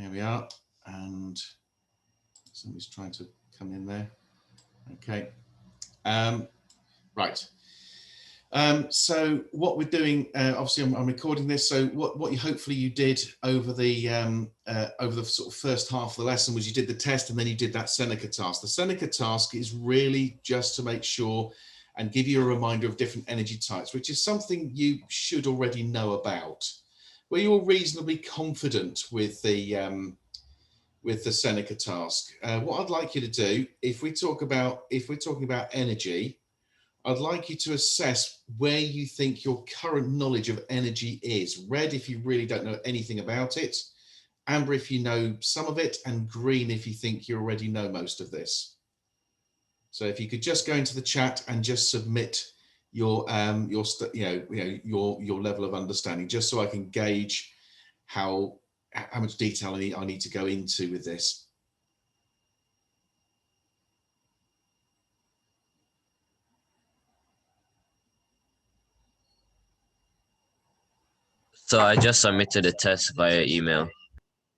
Here we are, and somebody's trying to come in there. Okay, right. So what we're doing, obviously I'm recording this, so what you hopefully you did over the sort of first half of the lesson was you did the test and then you did that Seneca task. The Seneca task is really just to make sure and give you a reminder of different energy types, which is something you should already know about. Were you all reasonably confident with the Seneca task? What I'd like you to do, if we're talking about energy, I'd like you to assess where you think your current knowledge of energy is. Red if you really don't know anything about it, amber if you know some of it, and green if you think you already know most of this. So if you could just go into the chat and just submit your level of understanding, just so I can gauge how much detail I need to go into with this. So I just submitted a test via email.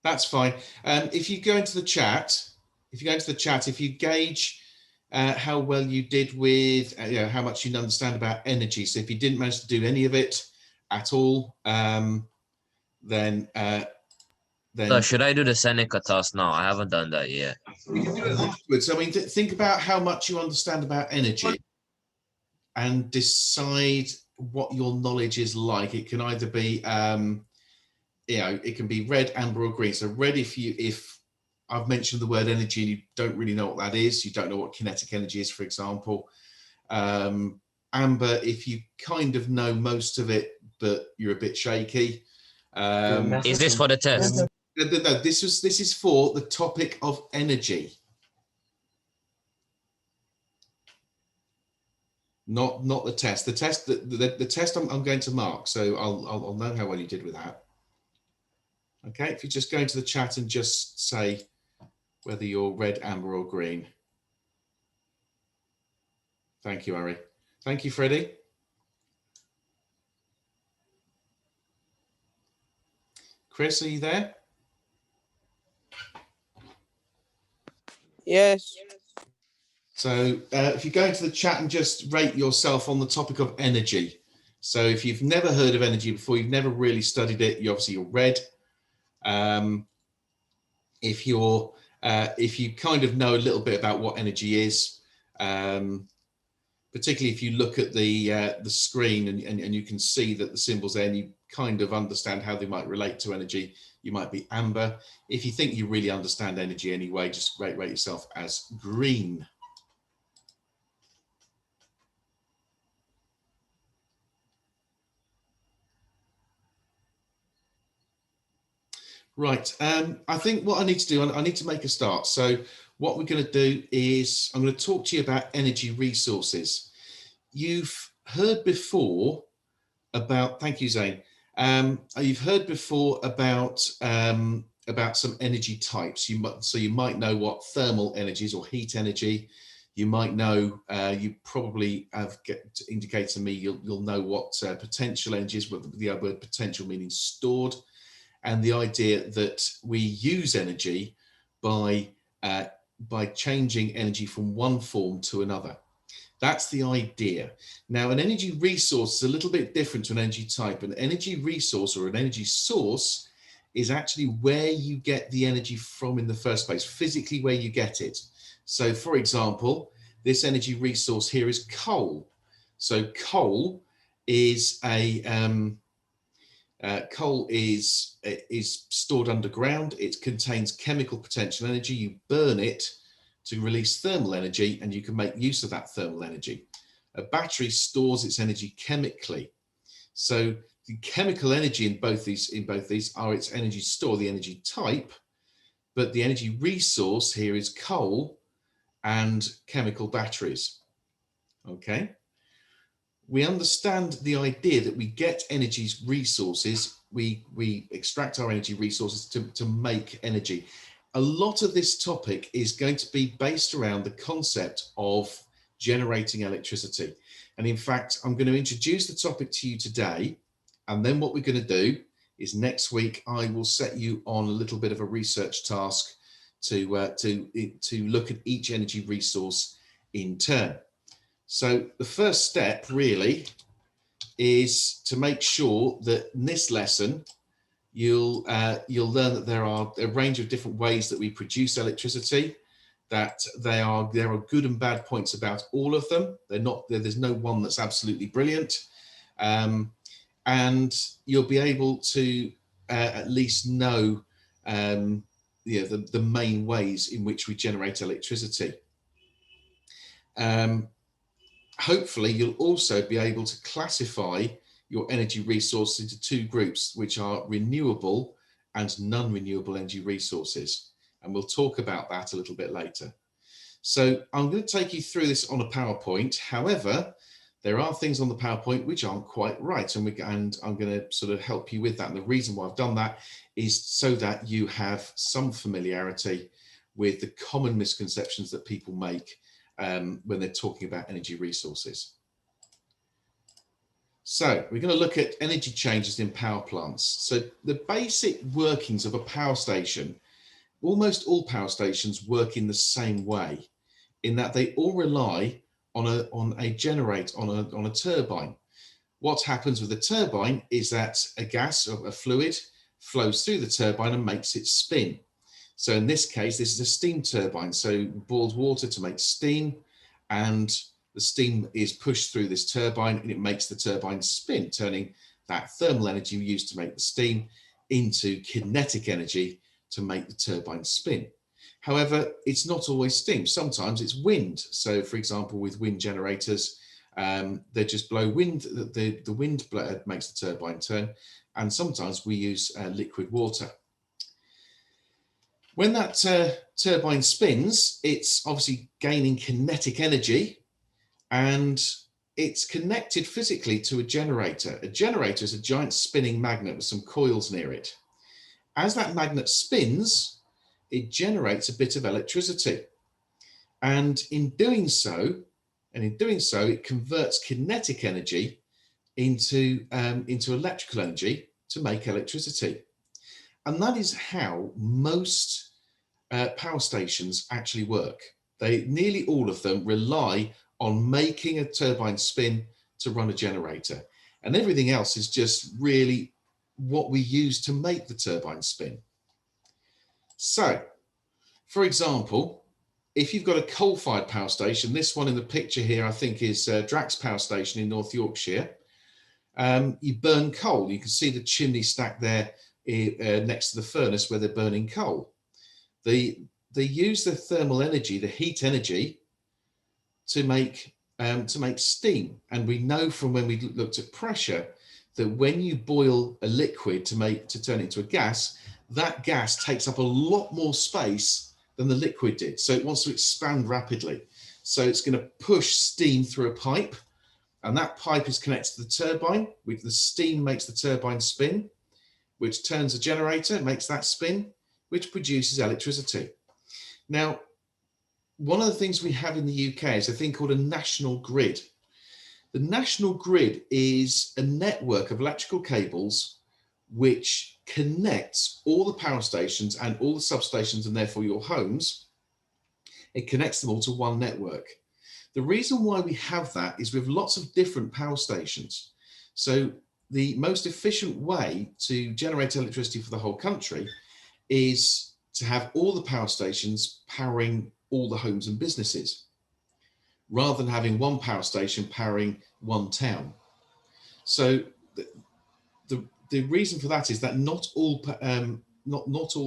That's fine. If you go into the chat, if you gauge how well you did with, how much you understand about energy. So if you didn't manage to do any of it at all, then So should I do the Seneca task now? I haven't done that yet. We can do it afterwards. I mean, think about how much you understand about energy and decide what your knowledge is like. It can either be, it can be red, amber, or green. So red, if I've mentioned the word energy and you don't really know what that is, you don't know what kinetic energy is, for example. Amber, if you kind of know most of it, but you're a bit shaky. Is this for the test? No, this is for the topic of energy. Not the test. The test I'm going to mark, so I'll know how well you did with that. Okay, if you just go into the chat and just say whether you're red, amber, or green. Thank you, Ari. Thank you, Freddie. Chris, are you there? Yes. So if you go into the chat and just rate yourself on the topic of energy. So if you've never heard of energy before, you've never really studied it, you're red. If you kind of know a little bit about what energy is, particularly if you look at the screen and you can see that the symbols there and you kind of understand how they might relate to energy, you might be amber. If you think you really understand energy anyway, just rate yourself as green. Right, I think what I need to do, I need to make a start. So what we're going to do is I'm going to talk to you about energy resources. You've heard before about, thank you, Zane. You've heard before about some energy types. You might know what thermal energy is or heat energy. You might know, you probably have indicated to me, you'll know what potential energy is, with the word potential meaning stored, and the idea that we use energy by changing energy from one form to another. That's the idea. Now, an energy resource is a little bit different to an energy type. An energy resource or an energy source is actually where you get the energy from in the first place, physically where you get it. So, for example, this energy resource here is coal. So coal is coal is stored underground. It contains chemical potential energy. You burn it to release thermal energy, and you can make use of that thermal energy. A battery stores its energy chemically. So the chemical energy in both these are its energy store, the energy type, but the energy resource here is coal and chemical batteries. Okay. We understand the idea that we get energy resources, we extract our energy resources to make energy. A lot of this topic is going to be based around the concept of generating electricity. And in fact, I'm going to introduce the topic to you today. And then what we're going to do is next week I will set you on a little bit of a research task to look at each energy resource in turn. So the first step really is to make sure that in this lesson you'll learn that there are a range of different ways that we produce electricity, that there are good and bad points about all of them. There's no one that's absolutely brilliant, and you'll be able to at least know the main ways in which we generate electricity. Hopefully you'll also be able to classify your energy resources into two groups, which are renewable and non-renewable energy resources. And we'll talk about that a little bit later. So I'm going to take you through this on a PowerPoint. However, there are things on the PowerPoint which aren't quite right, and I'm going to sort of help you with that. And the reason why I've done that is so that you have some familiarity with the common misconceptions that people make when they're talking about energy resources. So we're going to look at energy changes in power plants. So the basic workings of a power station, almost all power stations work in the same way, in that they all rely on a turbine. What happens with a turbine is that a gas or a fluid flows through the turbine and makes it spin. So in this case, this is a steam turbine. So boils water to make steam, and the steam is pushed through this turbine and it makes the turbine spin, turning that thermal energy used to make the steam into kinetic energy to make the turbine spin. However, it's not always steam. Sometimes it's wind. So for example, with wind generators, they just blow wind. The wind makes the turbine turn. And sometimes we use liquid water. When that turbine spins, it's obviously gaining kinetic energy, and it's connected physically to a generator. A generator is a giant spinning magnet with some coils near it. As that magnet spins, it generates a bit of electricity. And in doing so, it converts kinetic energy into electrical energy to make electricity. And that is how most power stations actually work. Nearly all of them rely on making a turbine spin to run a generator. And everything else is just really what we use to make the turbine spin. So, for example, if you've got a coal-fired power station, this one in the picture here, I think is Drax Power Station in North Yorkshire. You burn coal. You can see the chimney stack there next to the furnace where they're burning coal. They use the thermal energy, the heat energy, to make steam. And we know from when we looked at pressure that when you boil a liquid to turn it into a gas, that gas takes up a lot more space than the liquid did. So it wants to expand rapidly. So it's going to push steam through a pipe, and that pipe is connected to the turbine, which the steam makes the turbine spin, which turns a generator, makes that spin, which produces electricity. Now, one of the things we have in the UK is a thing called a national grid. The national grid is a network of electrical cables which connects all the power stations and all the substations, and therefore your homes. It connects them all to one network. The reason why we have that is we have lots of different power stations. So the most efficient way to generate electricity for the whole country is to have all the power stations powering all the homes and businesses, rather than having one power station powering one town. So the reason for that is that not all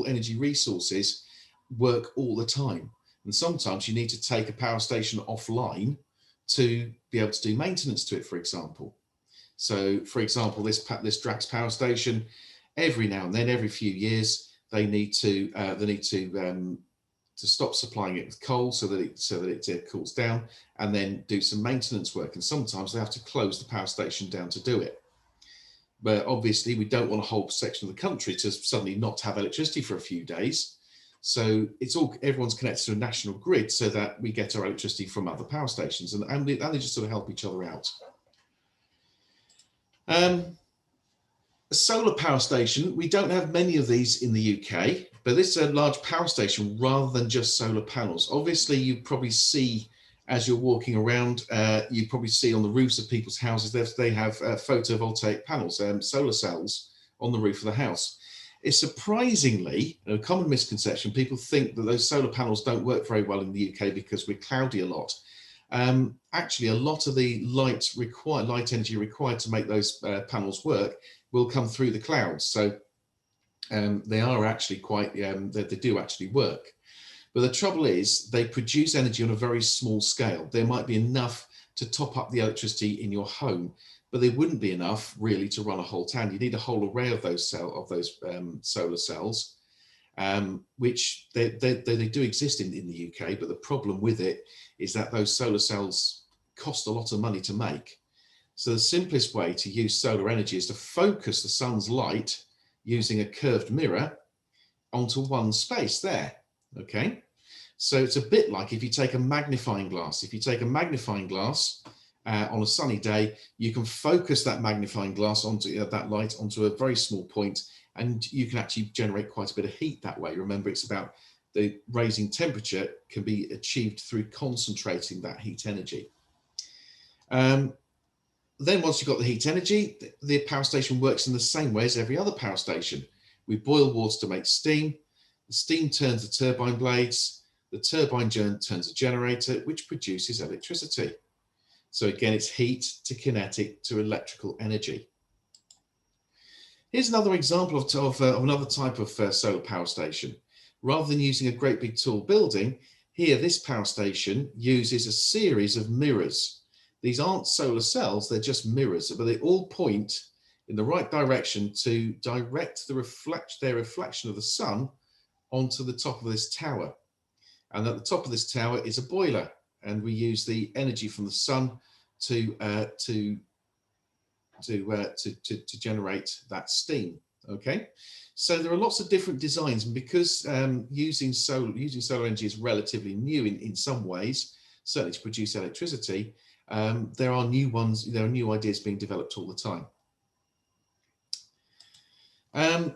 energy resources work all the time. And sometimes you need to take a power station offline to be able to do maintenance to it, for example. So, for example, this Drax Power Station, every now and then, every few years, they need to stop supplying it with coal so that it cools down, and then do some maintenance work. And sometimes they have to close the power station down to do it. But obviously, we don't want a whole section of the country to suddenly not have electricity for a few days. So everyone's connected to a national grid so that we get our electricity from other power stations, and they just sort of help each other out. A solar power station, we don't have many of these in the UK, but this is a large power station rather than just solar panels. Obviously, you probably see as you're walking around, you probably see on the roofs of people's houses, they have photovoltaic panels, solar cells on the roof of the house. It's surprisingly a common misconception. People think that those solar panels don't work very well in the UK because we're cloudy a lot. Actually, a lot of the light energy required to make those panels work will come through the clouds. So they are actually quite, they do actually work. But the trouble is they produce energy on a very small scale. There might be enough to top up the electricity in your home, but they wouldn't be enough really to run a whole town. You need a whole array of those solar cells, which they do exist in the UK, but the problem with it is that those solar cells cost a lot of money to make. So the simplest way to use solar energy is to focus the sun's light using a curved mirror onto one space there, okay? So it's a bit like if you take a magnifying glass. If you take a magnifying glass on a sunny day, you can focus that magnifying glass onto that light onto a very small point, and you can actually generate quite a bit of heat that way. Remember, it's about the raising temperature can be achieved through concentrating that heat energy. Then once you've got the heat energy, the power station works in the same way as every other power station. We boil water to make steam. The steam turns the turbine blades. The turbine turns a generator, which produces electricity. So again, it's heat to kinetic to electrical energy. Here's another example of another type of solar power station. Rather than using a great big tall building, here this power station uses a series of mirrors. These aren't solar cells, they're just mirrors, but they all point in the right direction to direct their reflection of the sun onto the top of this tower. And at the top of this tower is a boiler, and we use the energy from the sun to generate that steam. Okay, so there are lots of different designs, and because using solar energy is relatively new in some ways, certainly to produce electricity, there are new ideas being developed all the time.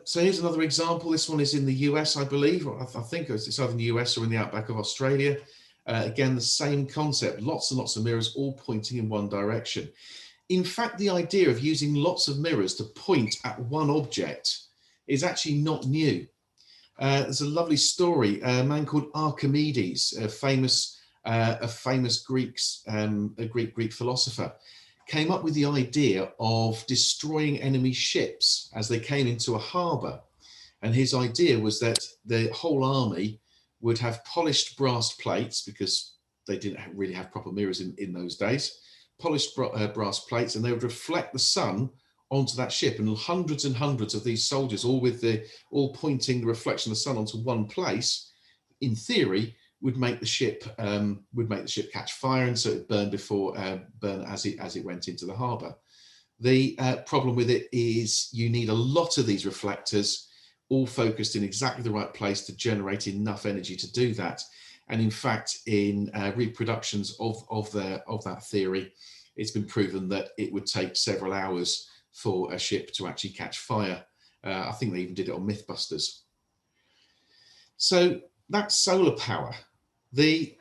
So here's another example. This one is in the US, I believe, or I think it's either in the US or in the outback of Australia. Again, the same concept, lots and lots of mirrors all pointing in one direction. In fact, the idea of using lots of mirrors to point at one object is actually not new. There's a lovely story, a man called Archimedes, a famous Greek philosopher, came up with the idea of destroying enemy ships as they came into a harbour. And his idea was that the whole army would have polished brass plates, because they didn't really have proper mirrors in those days, polished brass plates, and they would reflect the sun onto that ship. And hundreds of these soldiers, all pointing the reflection of the sun onto one place, in theory, would make the ship catch fire, and so it burn as it went into the harbour. The problem with it is you need a lot of these reflectors, all focused in exactly the right place to generate enough energy to do that. And in fact, in reproductions of that theory, it's been proven that it would take several hours for a ship to actually catch fire. I think they even did it on Mythbusters. So that's solar power. The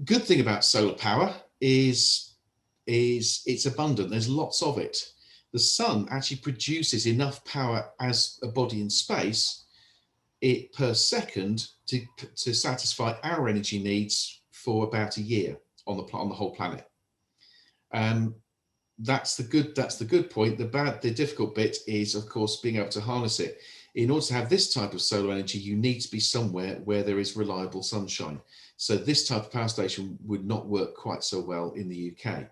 good thing about solar power is it's abundant. There's lots of it. The sun actually produces enough power as a body in space per second to satisfy our energy needs for about a year on the whole planet. That's the good point. The difficult bit is, of course, being able to harness it. In order to have this type of solar energy, you need to be somewhere where there is reliable sunshine. So this type of power station would not work quite so well in the UK.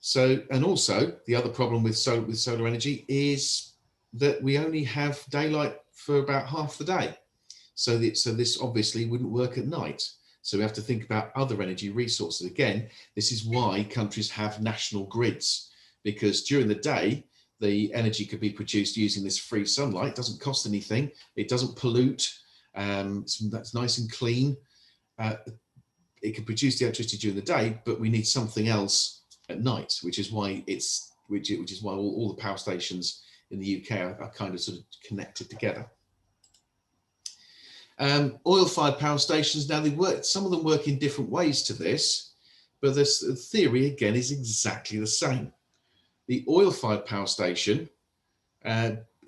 So, and also the other problem with solar energy is that we only have daylight for about half the day. So this obviously wouldn't work at night. So we have to think about other energy resources. Again, this is why countries have national grids, because during the day, the energy could be produced using this free sunlight. It doesn't cost anything. It doesn't pollute. That's nice and clean. It can produce the electricity during the day, but we need something else at night, which is why all the power stations in the UK are kind of sort of connected together. Oil-fired power stations, now they work, some of them work in different ways to this, but this theory again is exactly the same. The oil-fired power station,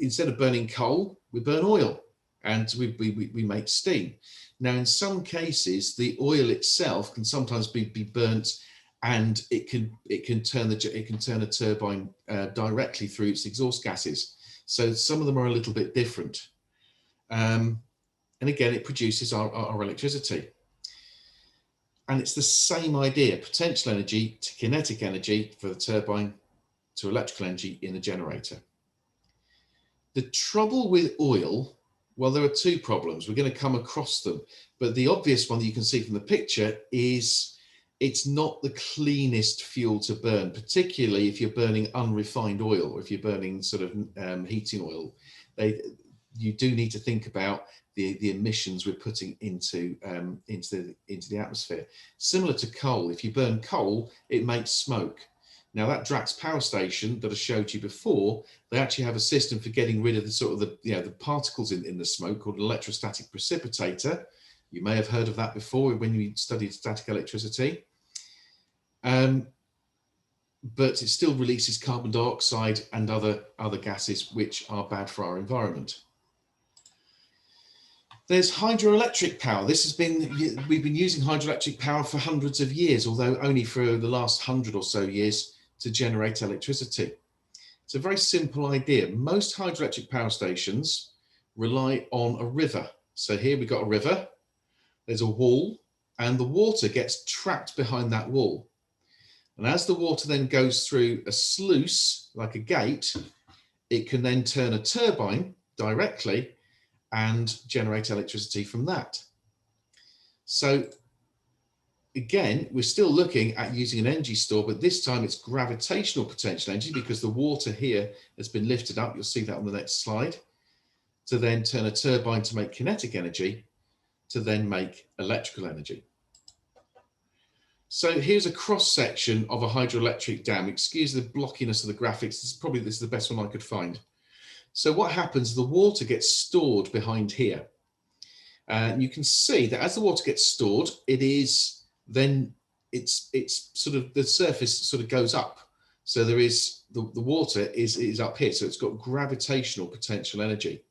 instead of burning coal, we burn oil and we make steam. Now, in some cases, the oil itself can sometimes be burnt, and it can turn a turbine directly through its exhaust gases. So some of them are a little bit different. And again, it produces our electricity. And it's the same idea, potential energy to kinetic energy for the turbine to electrical energy in the generator. The trouble with oil, well, there are two problems. We're going to come across them, but the obvious one that you can see from the picture is it's not the cleanest fuel to burn, particularly if you're burning unrefined oil, or if you're burning sort of heating oil. You do need to think about the emissions we're putting into the atmosphere. Similar to coal, if you burn coal, it makes smoke. Now that Drax power station that I showed you before, they actually have a system for getting rid of the particles in the smoke called an electrostatic precipitator. You may have heard of that before when you studied static electricity. But it still releases carbon dioxide and other gases which are bad for our environment. There's hydroelectric power. We've been using hydroelectric power for hundreds of years, although only for the last 100 or so years, to generate electricity. It's a very simple idea. Most hydroelectric power stations rely on a river. So here we've got a river, there's a wall, and the water gets trapped behind that wall. And as the water then goes through a sluice, like a gate, it can then turn a turbine directly and generate electricity from that. So again, we're still looking at using an energy store, but this time it's gravitational potential energy, because the water here has been lifted up. You'll see that on the next slide, to then turn a turbine to make kinetic energy, to then make electrical energy. So here's a cross section of a hydroelectric dam. Excuse the blockiness of the graphics. This is the best one I could find. So what happens, the water gets stored behind here. And you can see that as the water gets stored, it's sort of, the surface sort of goes up. So there is, the water is up here. So it's got gravitational potential energy.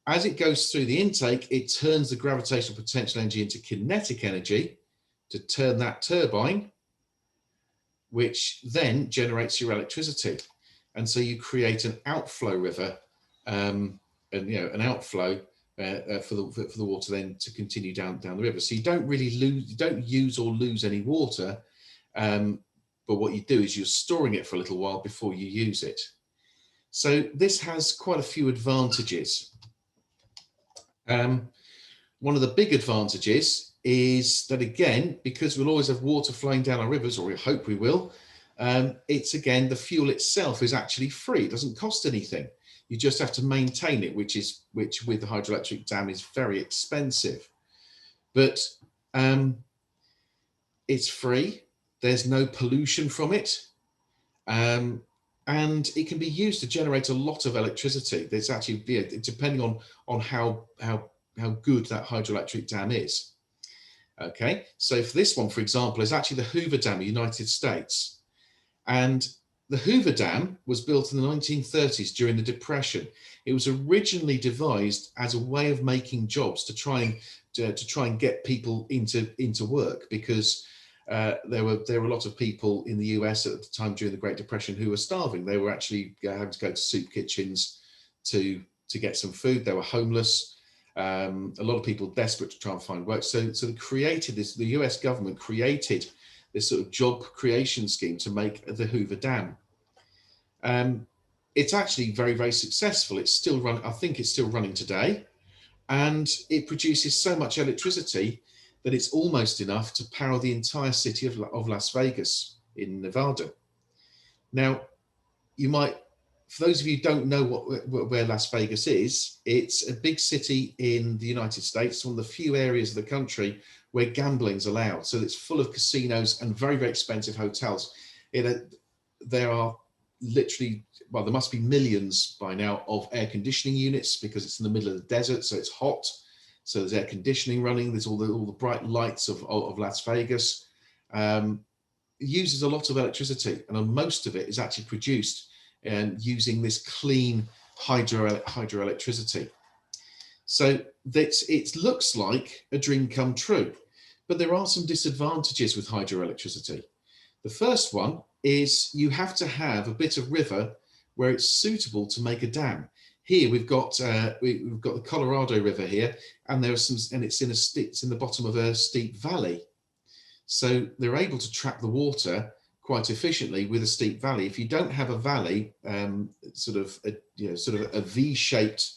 As it goes through the intake, it turns the gravitational potential energy into kinetic energy to turn that turbine, which then generates your electricity. And so you create an outflow river, and an outflow for the water then to continue down the river. So you don't use or lose any water, but what you do is you're storing it for a little while before you use it. So this has quite a few advantages. One of the big advantages is that, again, because we'll always have water flowing down our rivers, or we hope we will, it's, again, the fuel itself is actually free. It doesn't cost anything. You just have to maintain it, which with the hydroelectric dam is very expensive. But it's free. There's no pollution from it. And it can be used to generate a lot of electricity. There's actually, depending on how good that hydroelectric dam is. Okay, so for this one, for example, is actually the Hoover Dam in the United States. And the Hoover Dam was built in the 1930s during the Depression. It was originally devised as a way of making jobs to try and get people into work, because there were a lot of people in the US at the time during the Great Depression who were starving. They were actually having to go to soup kitchens to get some food. They were homeless. A lot of people desperate to try and find work. So they created this, the US government created this sort of job creation scheme to make the Hoover Dam. It's actually very, very successful. It's still run. I think it's still running today, and it produces so much electricity that it's almost enough to power the entire city of Las Vegas in Nevada. Now, you might, for those of you who don't know where Las Vegas is, it's a big city in the United States, one of the few areas of the country where gambling's allowed. So it's full of casinos and very, very expensive hotels. There are literally well, there must be millions by now of air conditioning units because it's in the middle of the desert, so it's hot. So there's air conditioning running. There's all the bright lights of Las Vegas. It uses a lot of electricity, and most of it is actually produced using this clean hydroelectricity. So it looks like a dream come true, but there are some disadvantages with hydroelectricity. The first one is you have to have a bit of river where it's suitable to make a dam. Here we've got the Colorado River here, and it's in the bottom of a steep valley. So they're able to trap the water quite efficiently with a steep valley. If you don't have a valley, sort of a V-shaped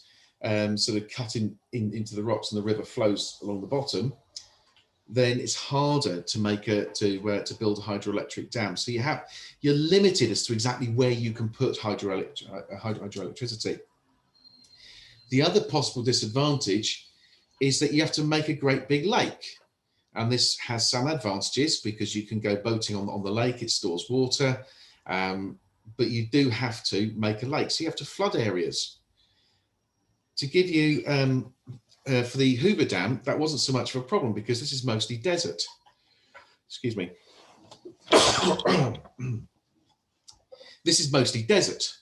sort of cut into the rocks, and the river flows along the bottom, then it's harder to build a hydroelectric dam. So you're limited as to exactly where you can put hydroelectricity. The other possible disadvantage is that you have to make a great big lake. And this has some advantages because you can go boating on the lake, it stores water, but you do have to make a lake. So you have to flood areas. To give you, for the Hoover Dam, that wasn't so much of a problem because this is mostly desert. Excuse me. This is mostly desert.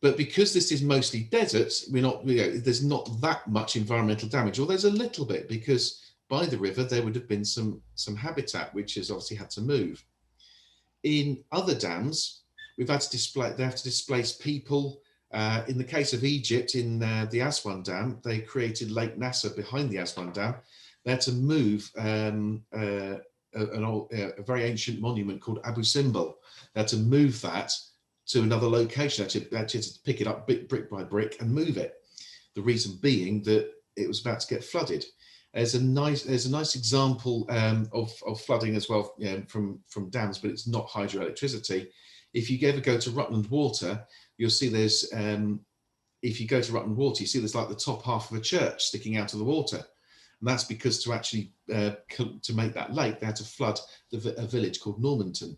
But because this is mostly desert, there's not that much environmental damage, or there's a little bit because by the river there would have been some habitat which has obviously had to move. In other dams, they have to displace people. In the case of Egypt, in the Aswan Dam, they created Lake Nasser behind the Aswan Dam. They had to move a very ancient monument called Abu Simbel. They had to move that to another location. They had to pick it up brick by brick and move it. The reason being that it was about to get flooded. There's a nice example of flooding as well, from dams, but it's not hydroelectricity. If you ever go to Rutland Water, you'll see there's if you go to Rutland Water, you see there's like the top half of a church sticking out of the water, and that's because to actually to make that lake, they had to flood a village called Normanton.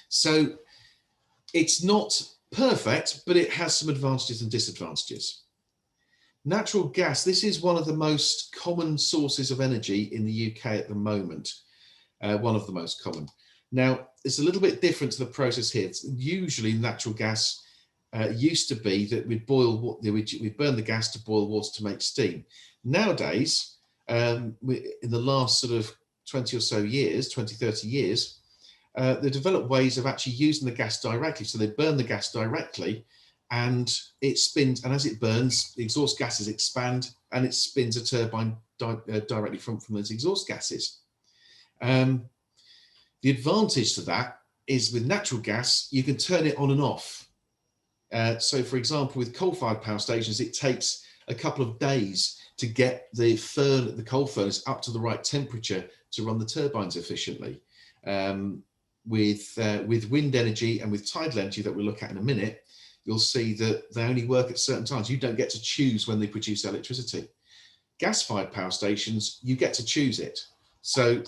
So it's not perfect, but it has some advantages and disadvantages. Natural gas, this is one of the most common sources of energy in the UK at the moment, one of the most common. Now, it's a little bit different to the process here. Usually natural gas used to be that we'd burn the gas to boil water to make steam. Nowadays, in the last sort of 20 or so years, 20, 30 years, they developed ways of actually using the gas directly. So they burn the gas directly and it spins, and as it burns, the exhaust gases expand and it spins a turbine directly from those exhaust gases. The advantage to that is with natural gas, you can turn it on and off. So for example, with coal-fired power stations, it takes a couple of days to get the coal furnace up to the right temperature to run the turbines efficiently. With wind energy and with tidal energy that we'll look at in a minute, you'll see that they only work at certain times. You don't get to choose when they produce electricity. Gas-fired power stations, you get to choose it. So,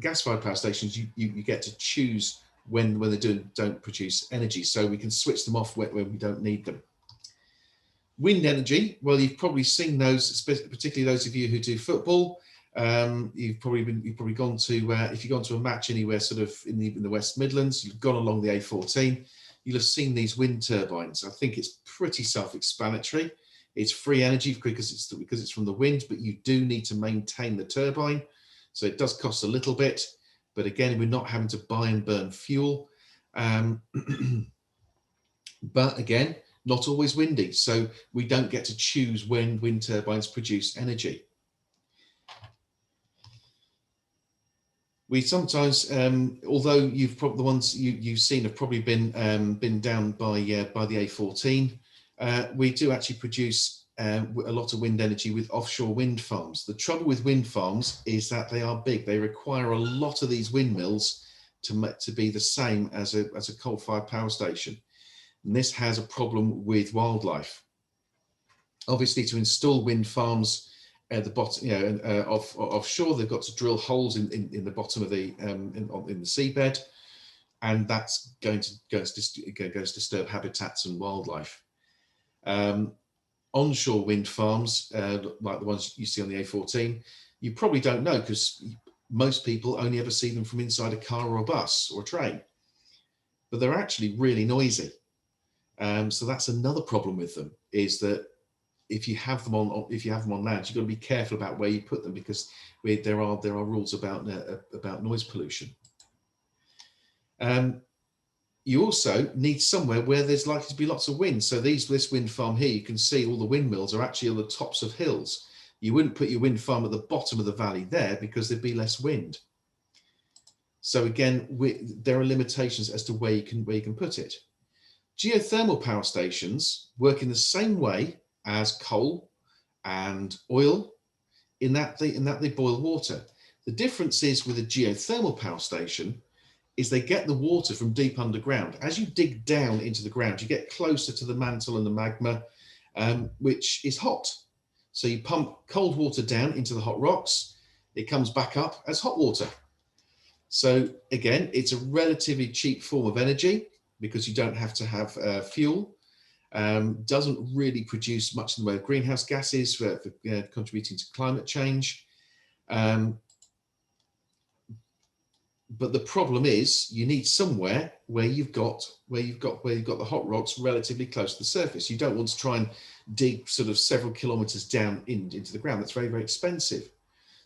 gas-fired power stations, you get to choose when they don't produce energy. So we can switch them off when we don't need them. Wind energy, well, you've probably seen those, particularly those of you who do football. You've probably gone to if you've gone to a match anywhere sort of in the West Midlands, you've gone along the A14, you'll have seen these wind turbines. I think it's pretty self-explanatory. It's free energy because it's from the wind, but you do need to maintain the turbine, so it does cost a little bit. But again, we're not having to buy and burn fuel. But again, not always windy, so we don't get to choose when wind turbines produce energy. We sometimes, although the ones you've seen have probably been down by the A14, we do actually produce a lot of wind energy with offshore wind farms. The trouble with wind farms is that they are big. They require a lot of these windmills to be the same as a coal-fired power station. And this has a problem with wildlife. Obviously, to install wind farms at the bottom, offshore, they've got to drill holes in the bottom of in the seabed. and that's going to disturb habitats and wildlife. Onshore wind farms, like the ones you see on the A14, you probably don't know because most people only ever see them from inside a car or a bus or a train, but they're actually really noisy. So that's another problem with them, is that if you have them on land, you've got to be careful about where you put them, because there are rules about noise pollution. You also need somewhere where there's likely to be lots of wind. So this wind farm here, you can see all the windmills are actually on the tops of hills. You wouldn't put your wind farm at the bottom of the valley there because there'd be less wind. So again, there are limitations as to where you can put it. Geothermal power stations work in the same way as coal and oil, in that they boil water. The difference is, with a geothermal power station, is they get the water from deep underground. As you dig down into the ground, you get closer to the mantle and the magma, which is hot. So you pump cold water down into the hot rocks, it comes back up as hot water. So again, it's a relatively cheap form of energy because you don't have to have fuel. Doesn't really produce much in the way of greenhouse gases for contributing to climate change. But the problem is, you need somewhere where you've got the hot rocks relatively close to the surface. You don't want to try and dig sort of several kilometers down into the ground. That's very, very expensive.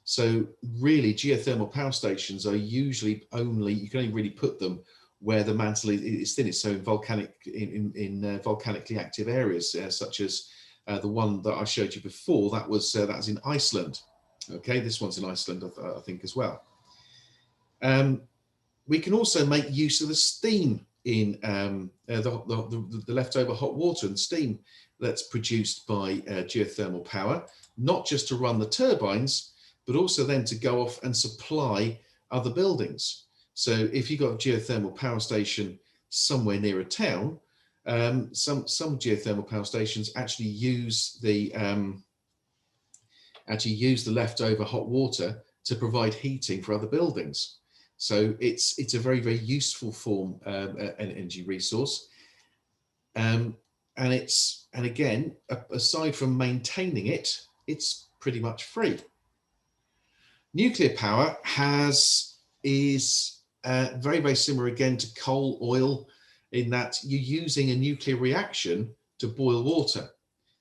So really, geothermal power stations are usually you can only really put them where the mantle is thinnest. So in volcanically active areas, such as the one that I showed you before, that was in Iceland. Okay, this one's in Iceland, I think, as well. We can also make use of the steam in the leftover hot water and steam that's produced by geothermal power, not just to run the turbines, but also then to go off and supply other buildings. So if you've got a geothermal power station somewhere near a town, some geothermal power stations actually use the leftover hot water to provide heating for other buildings. So it's a very, very useful form of an energy resource. And again, aside from maintaining it, it's pretty much free. Nuclear power is very, very similar again to coal, oil, in that you're using a nuclear reaction to boil water.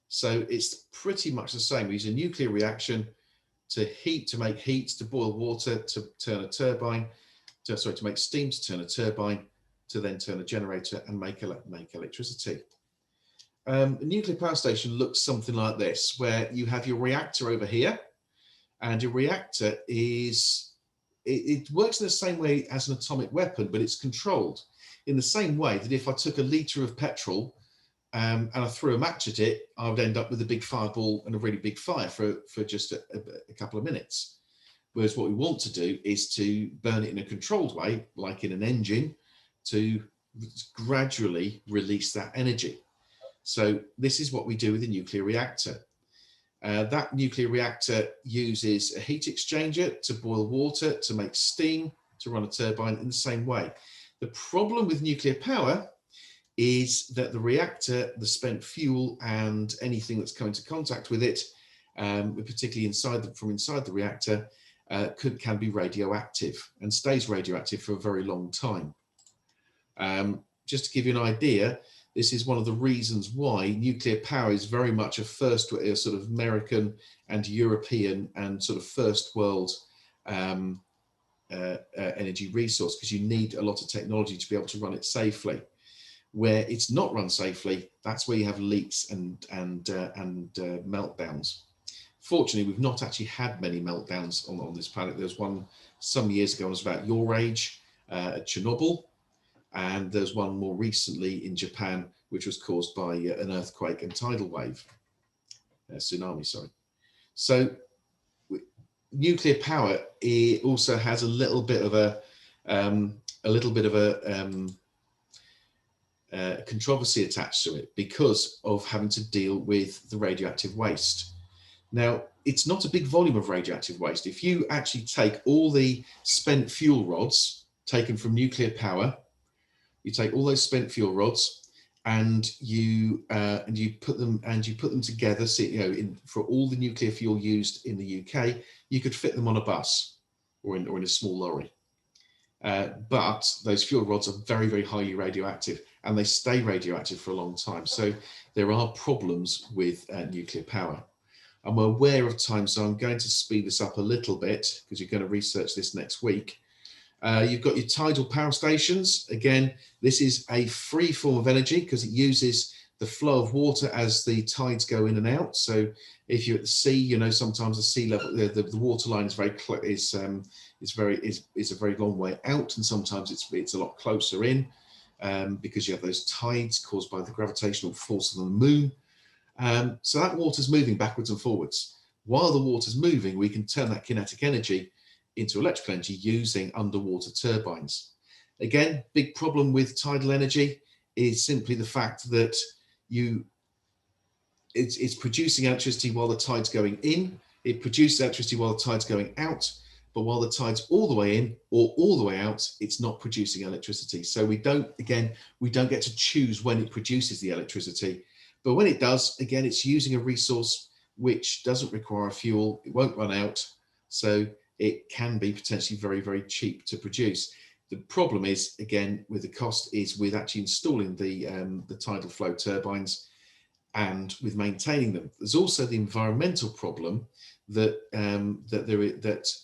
So it's pretty much the same. We use a nuclear reaction to make heat, to boil water, to turn a turbine, to make steam, to turn a turbine, to then turn a generator and make electricity. A nuclear power station looks something like this, where you have your reactor over here, and your reactor it works in the same way as an atomic weapon, but it's controlled in the same way that if I took a litre of petrol and I threw a match at it, I would end up with a big fireball and a really big fire for just a couple of minutes. Whereas what we want to do is to burn it in a controlled way, like in an engine, to gradually release that energy. So this is what we do with a nuclear reactor. That nuclear reactor uses a heat exchanger to boil water, to make steam, to run a turbine in the same way. The problem with nuclear power is that the reactor, the spent fuel, and anything that's come into contact with it, particularly from inside the reactor, can be radioactive and stays radioactive for a very long time. Just to give you an idea, this is one of the reasons why nuclear power is very much a sort of American and European and sort of first world energy resource, because you need a lot of technology to be able to run it safely. Where it's not run safely, that's where you have leaks and meltdowns. Fortunately, we've not actually had many meltdowns on this planet. There was one some years ago, it was about your age, at Chernobyl, and there's one more recently in Japan, which was caused by an earthquake and tidal wave, tsunami, sorry. So nuclear power, it also has a little bit of a controversy attached to it because of having to deal with the radioactive waste. Now, it's not a big volume of radioactive waste. If you actually take all the spent fuel rods taken from nuclear power You take all those spent fuel rods and you put them together. So, for all the nuclear fuel used in the UK, you could fit them on a bus or in a small lorry. But those fuel rods are very, very highly radioactive, and they stay radioactive for a long time. So there are problems with nuclear power. I'm aware of time, so I'm going to speed this up a little bit because you're going to research this next week. You've got your tidal power stations. Again, this is a free form of energy because it uses the flow of water as the tides go in and out. So if you're at the sea, sometimes the sea level, the water line is a very long way out, and sometimes it's a lot closer in because you have those tides caused by the gravitational force of the moon. So that water's moving backwards and forwards. While the water's moving, we can turn that kinetic energy into electrical energy using underwater turbines. Again, big problem with tidal energy is simply the fact that it's producing electricity while the tide's going in. It produces electricity while the tide's going out, but while the tide's all the way in or all the way out, it's not producing electricity. So we don't get to choose when it produces the electricity. But when it does, again, it's using a resource which doesn't require fuel. It won't run out. So it can be potentially very, very cheap to produce. The problem is, again, with the cost is with actually installing the tidal flow turbines and with maintaining them. There's also the environmental problem that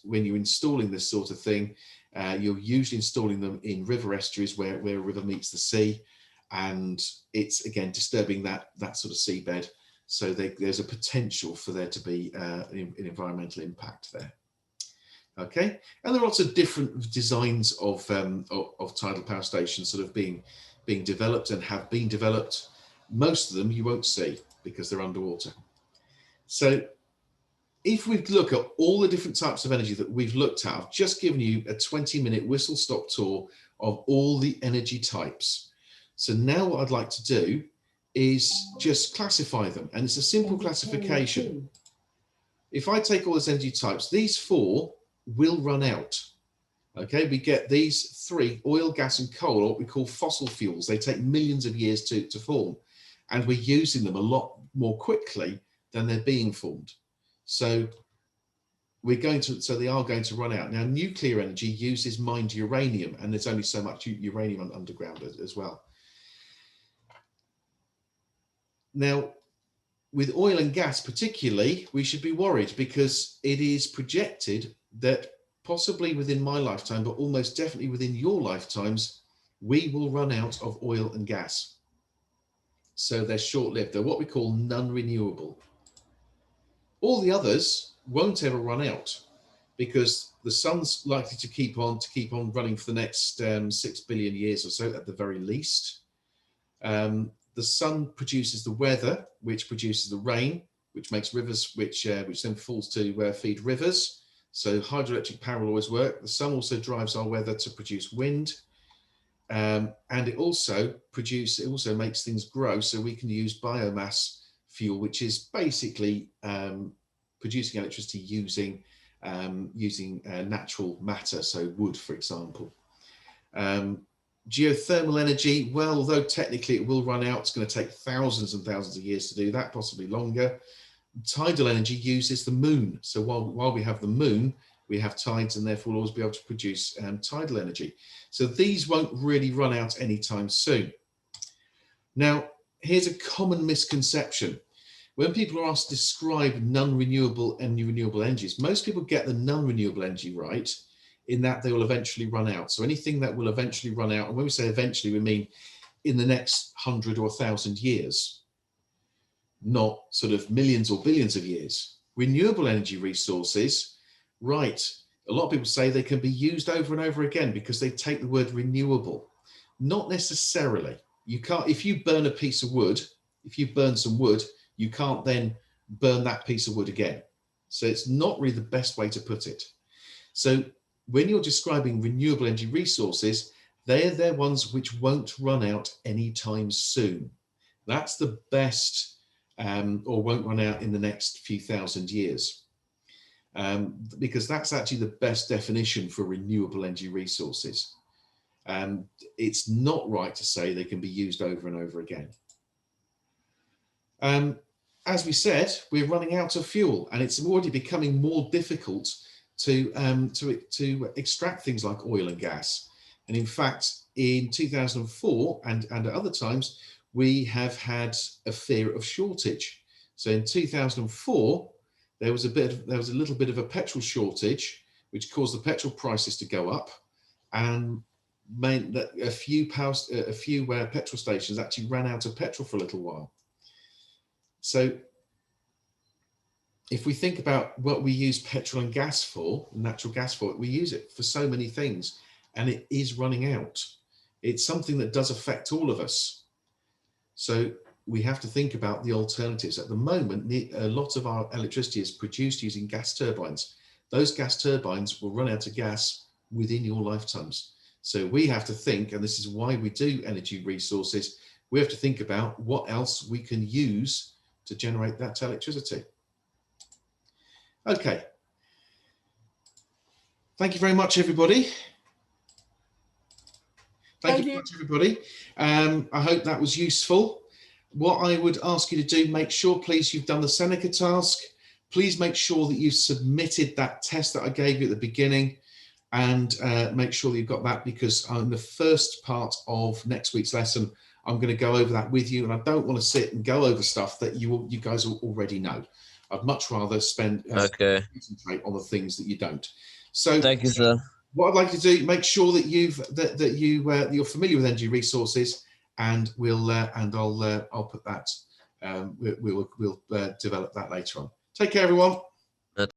when you're installing this sort of thing, you're usually installing them in river estuaries where a river meets the sea, and it's again disturbing that sort of seabed. So there's a potential for there to be an environmental impact there. Okay, and there are lots of different designs of tidal power stations sort of being developed and have been developed. Most of them you won't see because they're underwater. So if we look at all the different types of energy that we've looked at, I've just given you a 20-minute whistle-stop tour of all the energy types. So now what I'd like to do is just classify them, and it's a simple classification. If I take all those energy types, these four will run out. Okay, we get these three: oil, gas, and coal, or what we call fossil fuels. They take millions of years to form, and we're using them a lot more quickly than they're being formed. So they are going to run out. Now, nuclear energy uses mined uranium, and there's only so much uranium underground as well. Now, with oil and gas particularly, we should be worried because it is projected that possibly within my lifetime, but almost definitely within your lifetimes, we will run out of oil and gas. So they're short-lived. They're what we call non-renewable. All the others won't ever run out because the sun's likely to keep on running for the next 6 billion years or so at the very least. The sun produces the weather, which produces the rain, which makes rivers, which then falls to feed rivers. So hydroelectric power will always work. The sun also drives our weather to produce wind, and it also makes things grow. So we can use biomass fuel, which is basically producing electricity using natural matter, so wood, for example. Geothermal energy, well, although technically it will run out, it's going to take thousands and thousands of years to do that, possibly longer. Tidal energy uses the moon. So while we have the moon, we have tides, and therefore we'll always be able to produce tidal energy. So these won't really run out anytime soon. Now, here's a common misconception. When people are asked to describe non-renewable and renewable energies, most people get the non-renewable energy right, in that they will eventually run out. So anything that will eventually run out, and when we say eventually, we mean in the next 100 or 1,000 years, not sort of millions or billions of years. Renewable energy resources, right, a lot of people say they can be used over and over again because they take the word renewable. Not necessarily. You can't, if you burn a piece of wood, if you burn some wood, you can't then burn that piece of wood again. So it's not really the best way to put it. So when you're describing renewable energy resources, they're ones which won't run out anytime soon. That's the best, or won't run out in the next few thousand years, because that's actually the best definition for renewable energy resources. It's not right to say they can be used over and over again. As we said, we're running out of fuel, and it's already becoming more difficult to extract things like oil and gas. And in fact, in 2004 and at other times, we have had a fear of shortage. So in 2004, there was a little bit of a petrol shortage, which caused the petrol prices to go up, and meant that a few petrol stations actually ran out of petrol for a little while. So if we think about what we use petrol and gas for, natural gas for, we use it for so many things, and it is running out. It's something that does affect all of us. So we have to think about the alternatives. At the moment, a lot of our electricity is produced using gas turbines. Those gas turbines will run out of gas within your lifetimes. So we have to think, and this is why we do energy resources, we have to think about what else we can use to generate that electricity. Okay. Thank you very much, everybody. Thank you very much, everybody. I hope that was useful. What I would ask you to do, make sure, please, you've done the Seneca task. Please make sure that you've submitted that test that I gave you at the beginning, and make sure that you've got that, because in the first part of next week's lesson, I'm going to go over that with you, and I don't want to sit and go over stuff that you guys already know. I'd much rather concentrate on the things that you don't. So thank you, sir. What I'd like to do, make sure that you're familiar with energy resources, and I'll put that. We'll develop that later on. Take care, everyone.